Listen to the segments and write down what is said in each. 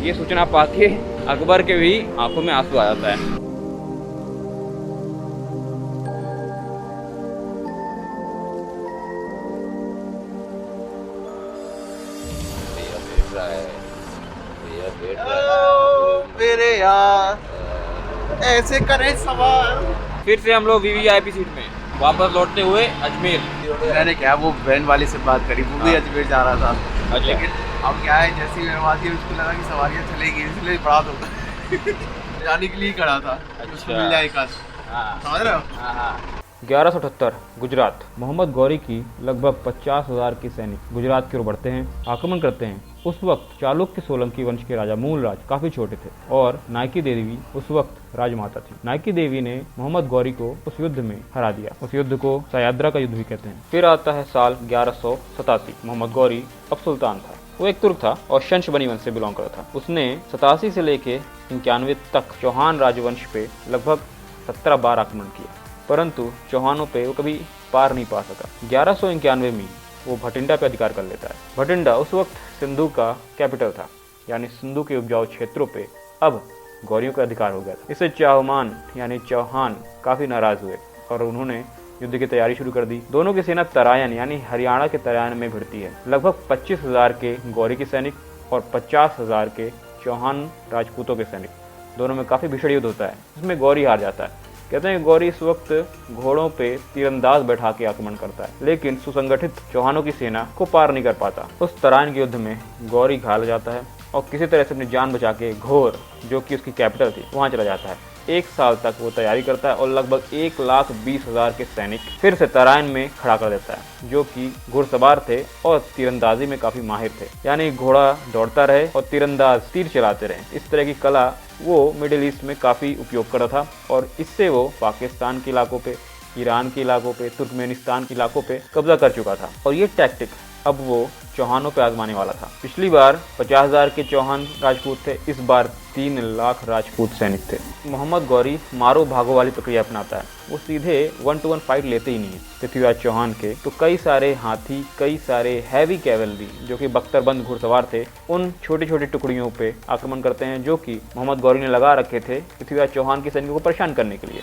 ये सूचना पाके अकबर के भी आंखों में आंसू आ जाता है। मेरे यार ऐसे करें सवाल। फिर से हम लोग वीवीआईपी सीट में वापस लौटते हुए अजमेर। मैंने क्या वो वैन वाले से बात करी, वो भी अजमेर जा रहा था। अच्छा। लेकिन अब क्या है, जैसी वैन आती है उसको लगा कि सवारियाँ चलेगी, इसलिए बड़ा होगा जाने के लिए खड़ा था। उसको मिल जाए काश। समझ रहे हो? 1178 गुजरात। मोहम्मद गौरी की लगभग 50,000 के सैनिक गुजरात की ओर बढ़ते हैं, आक्रमण करते हैं। उस वक्त चालुक्य सोलंकी वंश के राजा मूलराज काफी छोटे थे और नायकी देवी उस वक्त राजमाता थी। नायकी देवी ने मोहम्मद गौरी को उस युद्ध में हरा दिया। उस युद्ध को सयाद्रा का युद्ध भी कहते हैं। फिर आता है साल 1187। मोहम्मद गौरी अब सुल्तान था। वो एक तुर्क था और शंश बनी वंश से बिलोंग करता था। उसने 87 से लेके 91 तक चौहान राजवंश पे लगभग 17 बार आक्रमण किया, परंतु चौहानों पे वो कभी पार नहीं पा सका। 1191 में वो भटिंडा पे अधिकार कर लेता है। भटिंडा उस वक्त सिंधु का कैपिटल था, यानी सिंधु के उपजाऊ क्षेत्रों पे अब गौरियों का अधिकार हो गया था। इससे चाहमान यानी चौहान काफी नाराज हुए और उन्होंने युद्ध की तैयारी शुरू कर दी। दोनों की सेना तरायन यानी हरियाणा के तरायन में भिड़ती है। लगभग 25,000 के गौरी के सैनिक और 50,000 के चौहान राजपूतों के सैनिक, दोनों में काफी भीषण युद्ध होता है। इसमें गौरी हार जाता है। कहते हैं गौरी इस वक्त घोड़ों पे तीरंदाज बैठा के आक्रमण करता है, लेकिन सुसंगठित चौहानों की सेना को पार नहीं कर पाता। उस तराइन के युद्ध में गौरी घायल जाता है और किसी तरह से अपनी जान बचा के घोर, जो कि उसकी कैपिटल थी, वहां चला जाता है। 1 साल तक वो तैयारी करता है और लगभग 1,20,000 के सैनिक फिर से तराइन में खड़ा कर देता है, जो कि घुड़सवार थे और तीरंदाजी में काफी माहिर थे। यानी घोड़ा दौड़ता रहे और तीरंदाज तीर चलाते रहे। इस तरह की कला वो मिडिल ईस्ट में काफ़ी उपयोग कर रहा था और इससे वो पाकिस्तान के इलाकों पे, ईरान के इलाकों पे, तुर्कमेनिस्तान के इलाकों पे कब्जा कर चुका था। और ये टैक्टिक अब वो चौहानों पे आजमाने वाला था। पिछली बार 50,000 के चौहान राजपूत थे, इस बार 3 लाख राजपूत सैनिक थे। मोहम्मद गौरी मारो भागो वाली प्रक्रिया अपनाता है। वो सीधे 1 to 1 फाइट लेते ही नहीं है। पृथ्वीराज चौहान के तो कई सारे हाथी, कई सारे हैवी कैवलरी जो कि बख्तरबंद घुड़सवार थे, उन छोटी छोटी टुकड़ियों पे आक्रमण करते हैं, जो कि मोहम्मद गौरी ने लगा रखे थे पृथ्वीराज चौहान के सैनिकों को परेशान करने के लिए।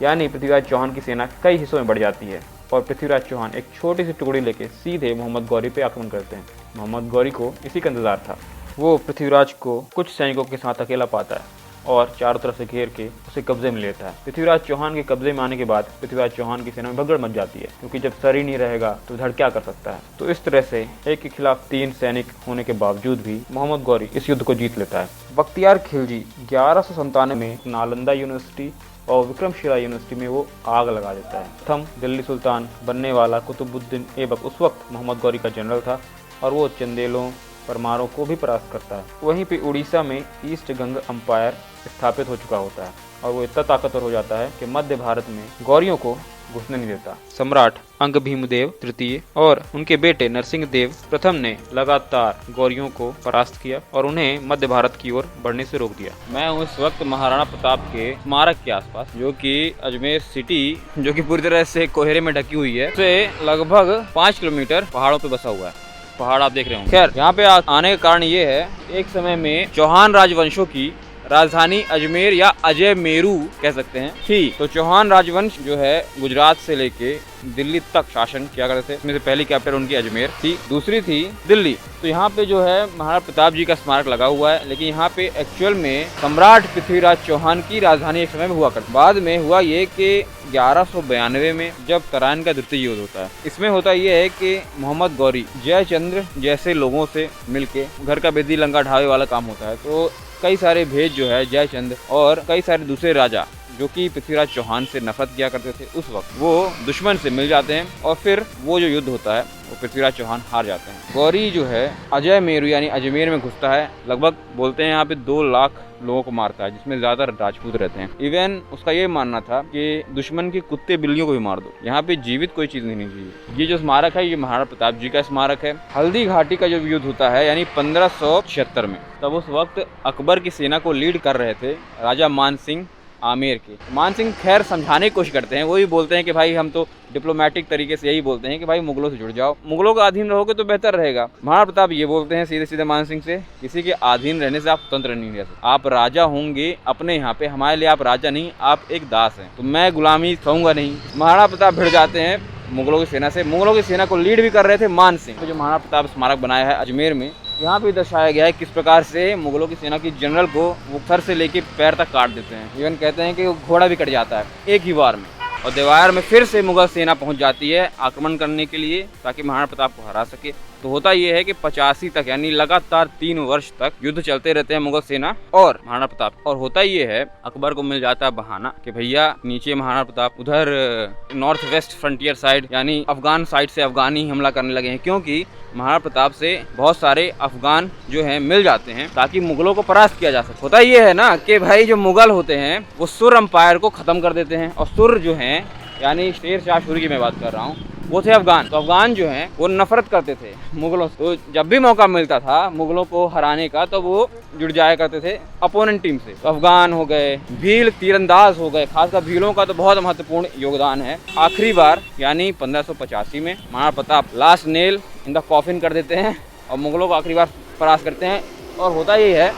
यानी पृथ्वीराज चौहान की सेना कई हिस्सों में बढ़ जाती है और पृथ्वीराज चौहान एक छोटी सी टुकड़ी लेके सीधे मोहम्मद गौरी पे आक्रमण करते हैं। मोहम्मद गौरी को इसी का इंतजार था। वो पृथ्वीराज को कुछ सैनिकों के साथ अकेला पाता है और चारों तरफ से घेर के उसे कब्जे में लेता है। पृथ्वीराज चौहान के कब्जे में आने के बाद पृथ्वीराज चौहान की सेना में भगदड़ मच जाती है, क्योंकि जब सर ही नहीं रहेगा तो धड़ क्या कर सकता है। तो इस तरह से 1 के खिलाफ 3 सैनिक होने के बावजूद भी मोहम्मद गौरी इस युद्ध को जीत लेता है। बख्तियार खिलजी 1197 में नालंदा यूनिवर्सिटी और विक्रमशिला यूनिवर्सिटी में वो आग लगा देता है। प्रथम दिल्ली सुल्तान बनने वाला कुतुबुद्दीन ऐबक उस वक्त मोहम्मद गौरी का जनरल था और वो चंदेलों, परमारों को भी परास्त करता है। वहीं पे उड़ीसा में ईस्ट गंग अम्पायर स्थापित हो चुका होता है और वो इतना ताकतवर हो जाता है कि मध्य भारत में गौरियों को घुसने नहीं देता। सम्राट अंग भीमदेव तृतीय और उनके बेटे नरसिंह देव प्रथम ने लगातार गौरियों को परास्त किया और उन्हें मध्य भारत की ओर बढ़ने से रोक दिया। मैं हूँ इस वक्त महाराणा प्रताप के स्मारक के आसपास, जो कि अजमेर सिटी, जो कि पूरी तरह से कोहरे में ढकी हुई है, से लगभग 5 किलोमीटर पहाड़ों पे बसा हुआ है। पहाड़ आप देख रहे हो। खैर, यहाँ पे आने का कारण ये है, एक समय में चौहान राजवंशों की राजधानी अजमेर या अजय मेरू कह सकते हैं थी। तो चौहान राजवंश जो है गुजरात से लेके दिल्ली तक शासन किया करते थे। इसमें से पहली कैपिटल उनकी अजमेर थी, दूसरी थी दिल्ली। तो यहाँ पे जो है महाराणा प्रताप जी का स्मारक लगा हुआ है, लेकिन यहाँ पे एक्चुअल में सम्राट पृथ्वीराज चौहान की राजधानी एक समय में हुआ करती। बाद में हुआ ये कि 1192 में जब तराइन का द्वितीय युद्ध होता है, इसमें होता ये है कि मोहम्मद गौरी जयचंद्र जैसे लोगों से मिलके घर का बेदी लंका ढावे वाला काम होता है। तो कई सारे भेद जो है जयचंद और कई सारे दूसरे राजा जो कि पृथ्वीराज चौहान से नफरत किया करते थे, उस वक्त वो दुश्मन से मिल जाते हैं और फिर वो जो युद्ध होता है वो पृथ्वीराज चौहान हार जाते हैं। गौरी जो है अजय मेरू यानी अजमेर में घुसता है, लगभग बोलते हैं यहाँ पे 2 लाख लोगों को मारता है, जिसमें ज्यादा राजपूत रहते हैं। इवन उसका ये मानना था कि दुश्मन के कुत्ते बिल्लियों को भी मार दो, यहाँ पे जीवित कोई चीज नहीं चाहिए। ये जो स्मारक है ये महाराणा प्रताप जी का स्मारक है। हल्दी घाटी का जो युद्ध होता है यानी 1576 में, तब उस वक्त अकबर की सेना को लीड कर रहे थे राजा मान सिंह आमेर के। मान सिंह खैर समझाने की कोशिश करते हैं, वो भी बोलते हैं कि भाई हम तो डिप्लोमेटिक तरीके से यही बोलते हैं कि भाई मुगलों से जुड़ जाओ, मुगलों का अधीन रहोगे तो बेहतर रहेगा। महाराणा प्रताप ये बोलते हैं सीधे सीधे मान सिंह से, किसी के अधीन रहने से आप स्वतंत्र नहीं रह सकते, आप राजा होंगे अपने यहाँ पे, हमारे लिए आप राजा नहीं, आप एक दास हैं, तो मैं गुलामी सहूंगा नहीं। महाराणा प्रताप भिड़ जाते हैं मुगलों की सेना से। मुगलों की सेना को लीड भी कर रहे थे मान सिंह। तो जो महाराणा प्रताप स्मारक बनाया है अजमेर में, यहाँ पे दर्शाया गया है किस प्रकार से मुगलों की सेना की जनरल को वो सर से लेके पैर तक काट देते हैं। इवन कहते हैं कि घोड़ा भी कट जाता है एक ही बार में। और देवार में फिर से मुगल सेना पहुंच जाती है आक्रमण करने के लिए, ताकि महाराणा प्रताप को हरा सके। तो होता ये है कि 85 तक यानी लगातार 3 वर्ष तक युद्ध चलते रहते हैं मुगल सेना और महाराणा प्रताप। और होता ये है, अकबर को मिल जाता है बहाना कि भैया नीचे महाराणा प्रताप उधर नॉर्थ वेस्ट फ्रंटियर साइड यानी अफगान साइड से अफगानी हमला करने लगे हैं, क्योंकि महाराणा प्रताप से बहुत सारे अफगान जो हैं मिल जाते हैं ताकि मुगलों को परास्त किया जा सके। होता ये है ना कि भाई जो मुगल होते हैं वो सुर अम्पायर को खत्म कर देते हैं, और सुर जो हैं यानी शेर शाह सूरी की मैं बात कर रहा हूँ, वो थे अफगान। तो अफगान जो हैं वो नफरत करते थे मुगलों से, तो जब भी मौका मिलता था मुगलों को हराने का तो वो जुड़ जाया करते थे अपोनेंट टीम से। तो अफगान हो गए, भील तीरंदाज हो गए, खासकर भीलों का तो बहुत महत्वपूर्ण योगदान है। आखिरी बार यानी 1585 में Maharana Pratap last nail in the coffin कर देते हैं और मुगलों को आखिरी बार परास्त करते हैं। और होता ये है,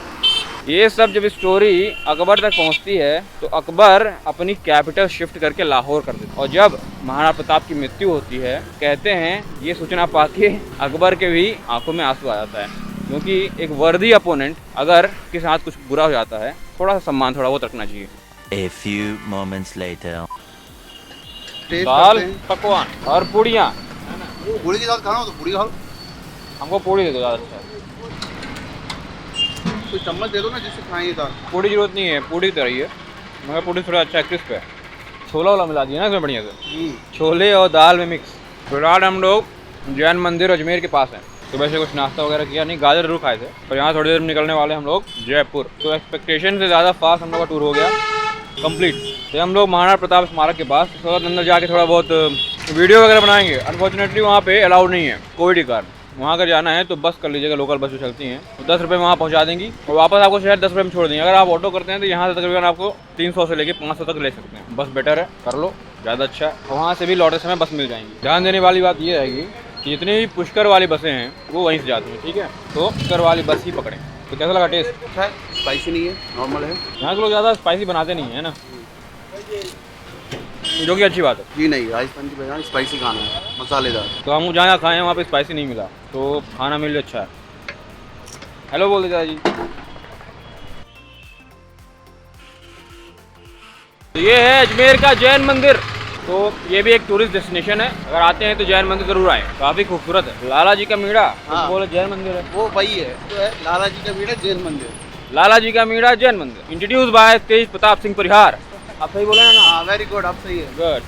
ये सब जब स्टोरी अकबर तक पहुंचती है तो अकबर अपनी कैपिटल शिफ्ट करके लाहौर कर देता है। और जब महाराणा प्रताप की मृत्यु होती है, कहते हैं ये सूचना पाके अकबर के भी आंखों में आंसू आ जाता है, क्योंकि एक वर्दी अपोनेंट अगर के साथ कुछ बुरा हो जाता है, थोड़ा सा सम्मान थोड़ा बहुत रखना चाहिए। A few moments later. दाल पकवान और पूड़ियाँ। पूड़ी के साथ खाना हो तो पूड़ी खा लो। हमको पूड़ी दे दो ज़्यादा अच्छा। कोई चम्मच दे दो ना जिससे खाएंगे दाल। पूड़ी की जरूरत नहीं है, पूड़ी की तरह ही है, मगर पूड़ी थोड़ा अच्छा क्रिस्प है। छोला वाला मिला दिया ना इसमें बढ़िया से, छोले और दाल में मिक्स। फिलहाल हम लोग जैन मंदिर अजमेर के पास हैं। सुबह से कुछ नाश्ता वगैरह किया नहीं, गाजर जरूर खाए थे। और यहाँ थोड़ी देर में निकलने वाले हम लोग जयपुर। तो एक्सपेक्टेशन से ज़्यादा फास्ट हम लोग का टूर हो गया कंप्लीट। तो हम लोग महाराणा प्रताप स्मारक के पास थोड़ा अंदर जाके थोड़ा बहुत वीडियो वगैरह बनाएंगे। अनफॉर्चुनेटली वहाँ पे अलाउड नहीं है कोविड के कारण। वहाँ अगर जाना है तो बस कर लीजिएगा, लोकल बस जो चलती हैं, तो 10 रुपये में वहाँ पहुँचा देंगी और वापस आपको शायद 10 रुपये में छोड़ देंगे। अगर आप ऑटो करते हैं तो यहाँ से तकरीबन आपको 300 से लेके 500 तक ले सकते हैं। बस बेटर है, कर लो, ज़्यादा अच्छा है। वहाँ से भी लौटते समय बस मिल जाएंगी। ध्यान देने वाली बात ये रहेगी कि जितनी भी पुष्कर वाली बसें हैं वो वहीं से जाती हैं, ठीक है? तो पुष्कर वाली बस ही पकड़ें। तो कैसा लगा टेस्ट? अच्छा है, स्पाइसी नहीं है, नॉर्मल है। यहाँ के लोग ज़्यादा स्पाइसी बनाते नहीं है ना, जो कि अच्छी बात है। जी नहीं, राजस्थान की बजाय स्पाइसी खाना है, मसालेदार। तो हम जहाँ खाए हैं वहाँ पे स्पाइसी नहीं मिला, तो खाना मिल अच्छा है। हेलो बोल दीजिए जी। तो ये है अजमेर का जैन मंदिर। तो ये भी एक टूरिस्ट डेस्टिनेशन है, अगर आते हैं तो जैन मंदिर जरूर आए, काफी खूबसूरत है। लाला जी का मीड़ा, हाँ। बोले जैन मंदिर है, वो वही है, तो है लाला जी का मीड़ा जैन मंदिर। लाला जी का मीड़ा जैन मंदिर, इंट्रोड्यूस बाय तेज प्रताप सिंह परिहार। आप सही बोले ना? हाँ, वेरी गुड, आप सही है। गुड।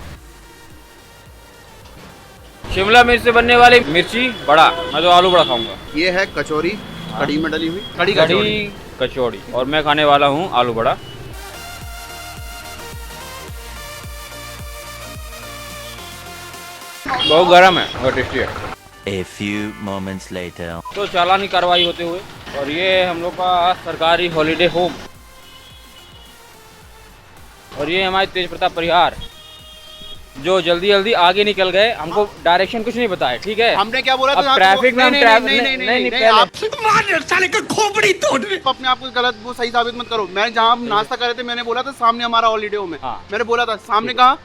शिमला मिर्च से बनने वाली मिर्ची बड़ा, मैं तो आलू बड़ा खाऊंगा। ये है कचौरी, कड़ी में डली हुई कड़ी कचौड़ी, और मैं खाने वाला हूँ आलू बड़ा। बहुत गर्म है और टेस्टी है। A few moments later. तो चालानी कार्रवाई होते हुए, और ये हम लोग का सरकारी हॉलीडे होम, और ये हमारे तेज प्रताप परिहार जो जल्दी जल्दी आगे निकल गए, हमको डायरेक्शन कुछ नहीं बताया, ठीक है? हमने क्या बोला अब था? ट्रैफिक में हम नहीं, आप साले का खोपड़ी तोड़ अपने आप को गलत वो सही साबित मत करो। मैं जहाँ हम नाश्ता कर रहे थे, मैंने बोला था सामने हमारा हॉलीडे होम है। हाँ। मैंने बोला था सामने कहाँ?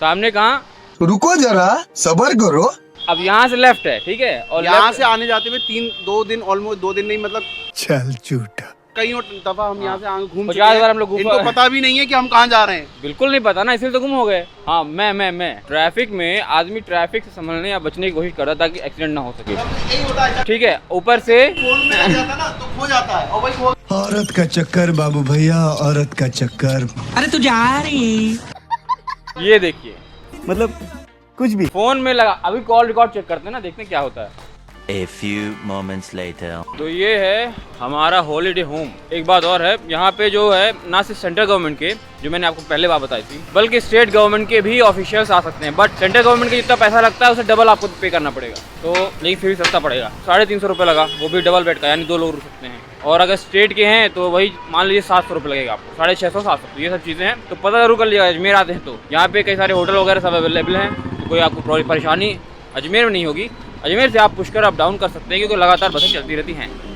सामने कहाँ? रुको जरा, सबर करो। अब यहाँ से लेफ्ट है, ठीक है? और यहाँ left- से आने जाते हुए 2 दिन ऑलमोस्ट 2 दिन नहीं, मतलब चल झूठा। कई दफा हम यहाँ से आगे घूम 50 बार हम लोग इनको पता भी नहीं है कि हम कहाँ जा रहे हैं। बिल्कुल नहीं पता ना, इसलिए तो गुम हो गए। हाँ, मैं ट्रैफिक में आदमी ट्रैफिक से संभलने या बचने की कोशिश कर रहा था ताकि एक्सीडेंट ना हो सके, यही होता है, ठीक है? ऊपर से फोन में लग जाता ना तो खो जाता है, और वही खो। औरत का चक्कर बाबू भैया, औरत का चक्कर। अरे तू जा रही। ये देखिए, मतलब कुछ भी। फोन में लगा, अभी कॉल रिकॉर्ड चेक करते हैं ना, देखते हैं क्या होता है। A few moments later. तो ये है हमारा हॉलीडे होम। एक बात और है, यहाँ पे जो है ना सिर्फ सेंट्रल गवर्नमेंट के, जो मैंने आपको पहले बात बताई थी, बल्कि स्टेट गवर्नमेंट के भी ऑफिशियल्स आ सकते हैं। बट सेंट्रल गवर्नमेंट का जितना पैसा लगता है उसे डबल आपको पे करना पड़ेगा, तो लेकिन फिर भी सस्ता पड़ेगा। 350 रुपये लगा, वो भी डबल बेड का, यानी 2 लोग रुक सकते हैं। और अगर स्टेट के हैं तो वही मान लीजिए 700 रुपये लगेगा आपको, 650 700। तो ये सब चीज़ें हैं, तो पता जरूर कर लीजिएगा। अजमेर आते हैं तो यहाँ पे कई सारे होटल वगैरह सब अवेलेबल हैं, तो कोई आपको परेशानी अजमेर में नहीं होगी। अजमेर से आप पुष्कर अप डाउन कर सकते हैं क्योंकि लगातार बसें चलती रहती हैं।